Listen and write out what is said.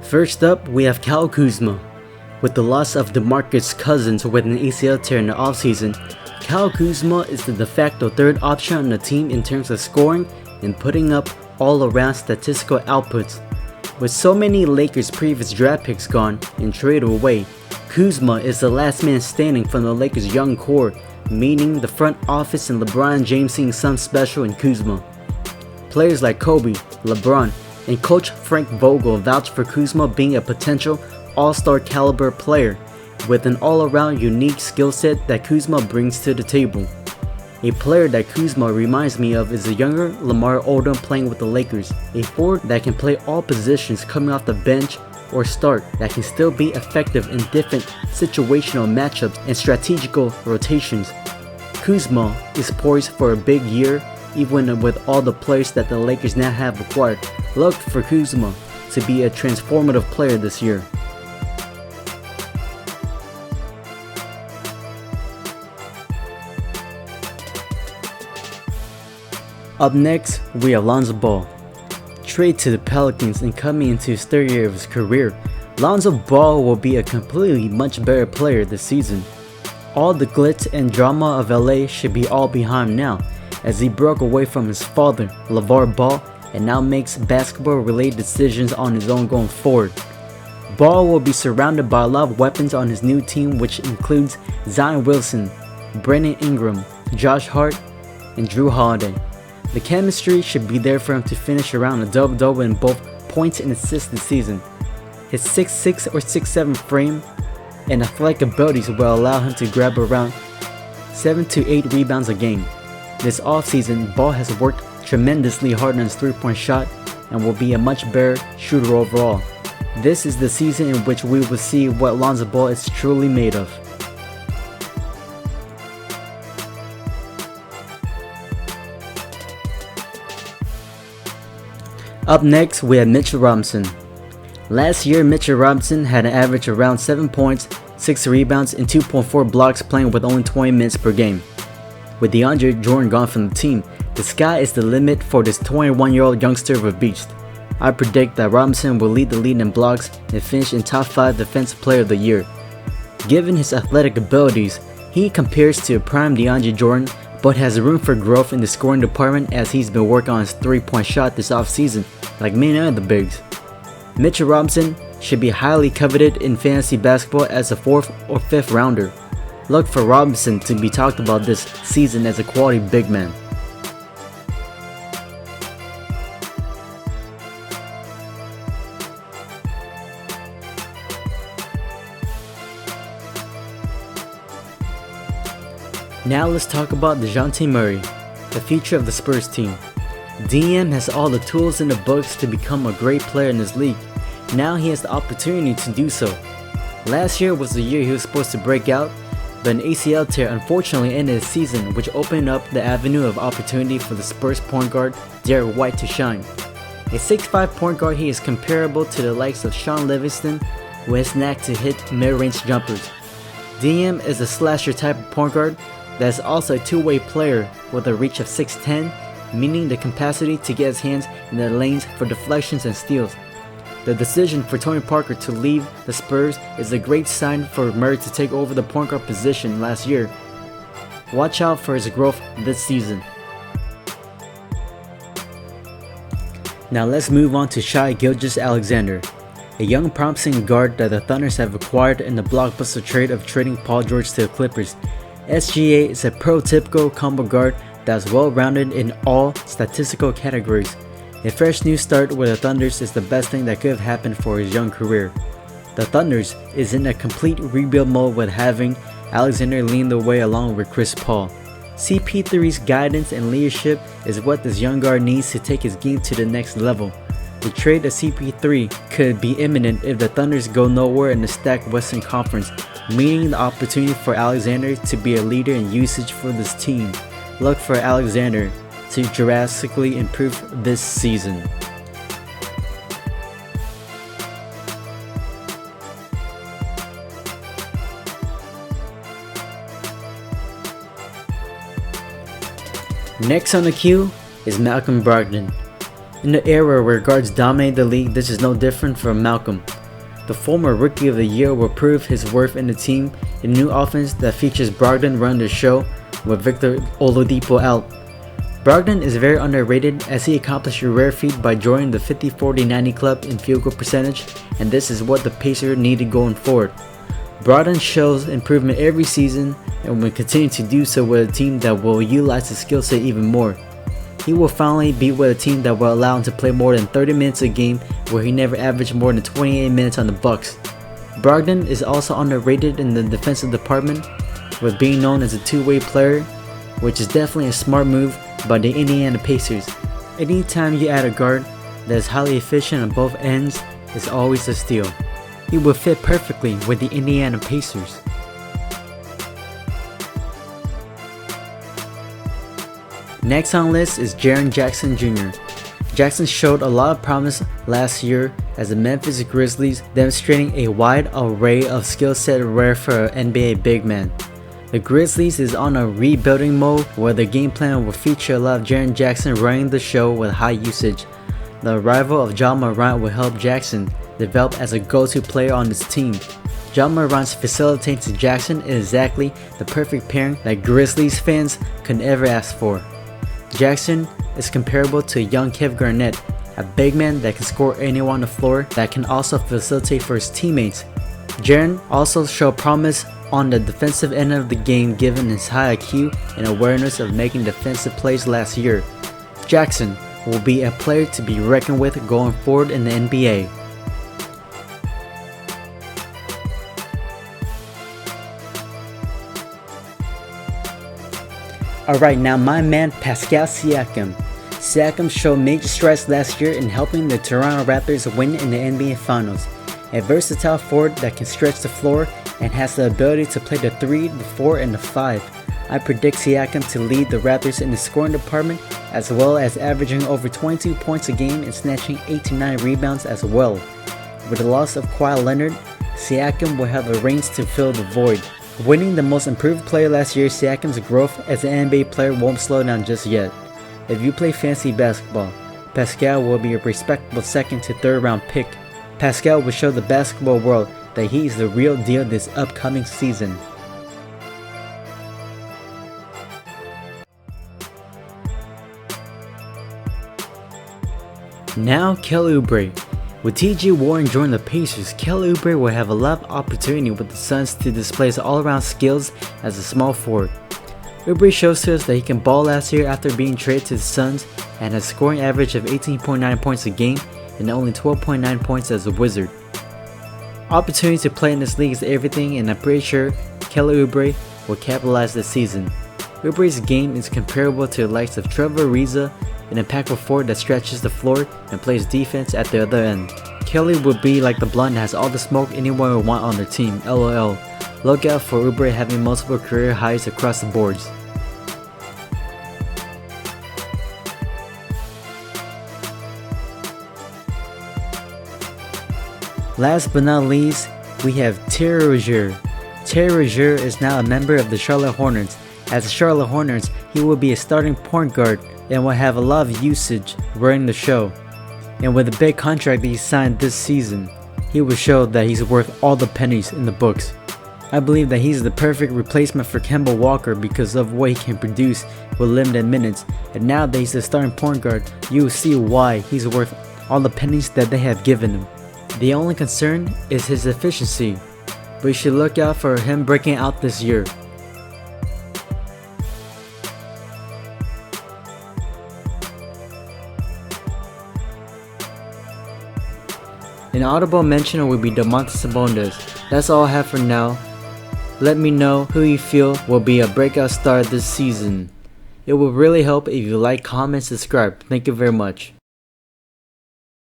First up, we have Kyle Kuzma. With the loss of DeMarcus Cousins with an ACL tear in the offseason, Kyle Kuzma is the de facto third option on the team in terms of scoring and putting up all-around statistical outputs. With so many Lakers' previous draft picks gone and traded away, Kuzma is the last man standing from the Lakers' young core, meaning the front office and LeBron James seeing something special in Kuzma. Players like Kobe, LeBron, and coach Frank Vogel vouch for Kuzma being a potential all-star caliber player with an all-around unique skill set that Kuzma brings to the table. A player that Kuzma reminds me of is a younger Lamar Odom playing with the Lakers, a forward that can play all positions coming off the bench or start, that can still be effective in different situational matchups and strategical rotations. Kuzma is poised for a big year even with all the players that the Lakers now have acquired. Look for Kuzma to be a transformative player this year. Up next, we have Lonzo Ball. Trade to the Pelicans and coming into his third year of his career, Lonzo Ball will be a completely much better player this season. All the glitz and drama of LA should be all behind him now, as he broke away from his father, LeVar Ball, and now makes basketball-related decisions on his own going forward. Ball will be surrounded by a lot of weapons on his new team, which includes Zion Wilson, Brandon Ingram, Josh Hart, and Drew Holiday. The chemistry should be there for him to finish around a double-double in both points and assists this season. His 6'6" or 6'7" frame and athletic abilities will allow him to grab around 7 to 8 rebounds a game. This offseason, Ball has worked tremendously hard on his three-point shot and will be a much better shooter overall. This is the season in which we will see what Lonzo Ball is truly made of. Up next, we have Mitchell Robinson. Last year, Mitchell Robinson had an average around 7 points, 6 rebounds, and 2.4 blocks playing with only 20 minutes per game. With DeAndre Jordan gone from the team, the sky is the limit for this 21-year-old youngster of a beast. I predict that Robinson will lead the league in blocks and finish in top 5 Defensive Player of the Year. Given his athletic abilities, he compares to a prime DeAndre Jordan, but has room for growth in the scoring department as he's been working on his three-point shot this offseason, like many other bigs. Mitchell Robinson should be highly coveted in fantasy basketball as a 4th or 5th rounder. Look for Robinson to be talked about this season as a quality big man. Now let's talk about DeJounte Murray, the future of the Spurs team. DM has all the tools in the books to become a great player in this league. Now he has the opportunity to do so. Last year was the year he was supposed to break out, but an ACL tear unfortunately ended his season, which opened up the avenue of opportunity for the Spurs point guard Derek White to shine. A 6'5" point guard, he is comparable to the likes of Sean Livingston, who has knack to hit mid-range jumpers. DM is a slasher type of point guard that is also a two-way player with a reach of 6'10", meaning the capacity to get his hands in the lanes for deflections and steals. The decision for Tony Parker to leave the Spurs is a great sign for Murray to take over the point guard position last year. Watch out for his growth this season. Now let's move on to Shai Gilgeous-Alexander, a young promising guard that the Thunders have acquired in the blockbuster trade of trading Paul George to the Clippers. SGA is a prototypical combo guard that is well-rounded in all statistical categories. A fresh new start with the Thunders is the best thing that could have happened for his young career. The Thunders is in a complete rebuild mode with having Alexander leading the way along with Chris Paul. CP3's guidance and leadership is what this young guard needs to take his game to the next level. The trade of CP3 could be imminent if the Thunders go nowhere in the stacked Western Conference, meaning the opportunity for Alexander to be a leader in usage for this team. Look for Alexander to drastically improve this season. Next on the queue is Malcolm Brogdon. In the era where guards dominate the league, this is no different from Malcolm. The former Rookie of the Year will prove his worth in the team in a new offense that features Brogdon running the show with Victor Oladipo out. Brogdon is very underrated as he accomplished a rare feat by joining the 50-40-90 club in field goal percentage, and this is what the Pacers needed going forward. Brogdon shows improvement every season and will continue to do so with a team that will utilize his skill set even more. He will finally be with a team that will allow him to play more than 30 minutes a game, where he never averaged more than 28 minutes on the Bucks. Brogdon is also underrated in the defensive department, with being known as a two-way player, which is definitely a smart move by the Indiana Pacers. Anytime you add a guard that is highly efficient on both ends, it's always a steal. He would fit perfectly with the Indiana Pacers. Next on the list is Jaren Jackson Jr. Jackson showed a lot of promise last year as the Memphis Grizzlies, demonstrating a wide array of skill set rare for an NBA big man. The Grizzlies is on a rebuilding mode where the game plan will feature a lot of Jaren Jackson running the show with high usage. The arrival of Ja Morant will help Jackson develop as a go-to player on his team. Ja Morant's facilitating to Jackson is exactly the perfect pairing that Grizzlies fans could ever ask for. Jackson is comparable to young Kevin Garnett, a big man that can score anywhere on the floor that can also facilitate for his teammates. Jaren also showed promise on the defensive end of the game given his high IQ and awareness of making defensive plays last year. Jackson will be a player to be reckoned with going forward in the NBA. Alright, now my man Pascal Siakam. Siakam showed major strides last year in helping the Toronto Raptors win in the NBA Finals. A versatile forward that can stretch the floor and has the ability to play the 3, the 4, and the 5. I predict Siakam to lead the Raptors in the scoring department, as well as averaging over 22 points a game and snatching 8 to 9 rebounds as well. With the loss of Kawhi Leonard, Siakam will have the reins to fill the void. Winning the most improved player last year, Siakam's growth as an NBA player won't slow down just yet. If you play fantasy basketball, Pascal will be a respectable 2nd to 3rd round pick. Pascal will show the basketball world that he is the real deal this upcoming season. Now Kelly Oubre. With TJ Warren joining the Pacers, Kelly Oubre will have a lot of opportunity with the Suns to display his all-around skills as a small forward. Oubre shows to us that he can ball last year after being traded to the Suns and has a scoring average of 18.9 points a game and only 12.9 points as a Wizard. Opportunity to play in this league is everything, and I'm pretty sure Kelly Oubre will capitalize this season. Oubre's game is comparable to the likes of Trevor Ariza, an impactful forward that stretches the floor and plays defense at the other end. Kelly would be like the blunt that has all the smoke anyone would want on their team, LOL. Look out for Oubre having multiple career highs across the boards. Last but not least, we have Terry Rozier. Terry Rozier is now a member of the Charlotte Hornets. As the Charlotte Hornets, he will be a starting point guard and will have a lot of usage running the show. And with the big contract that he signed this season, he will show that he's worth all the pennies in the books. I believe that he's the perfect replacement for Kemba Walker because of what he can produce with limited minutes, and now that he's a starting point guard, you will see why he's worth all the pennies that they have given him. The only concern is his efficiency, but you should look out for him breaking out this year. An audible mention will be Domantas Sabonis. That's all I have for now. Let me know who you feel will be a breakout star this season. It will really help if you like, comment, subscribe. Thank you very much.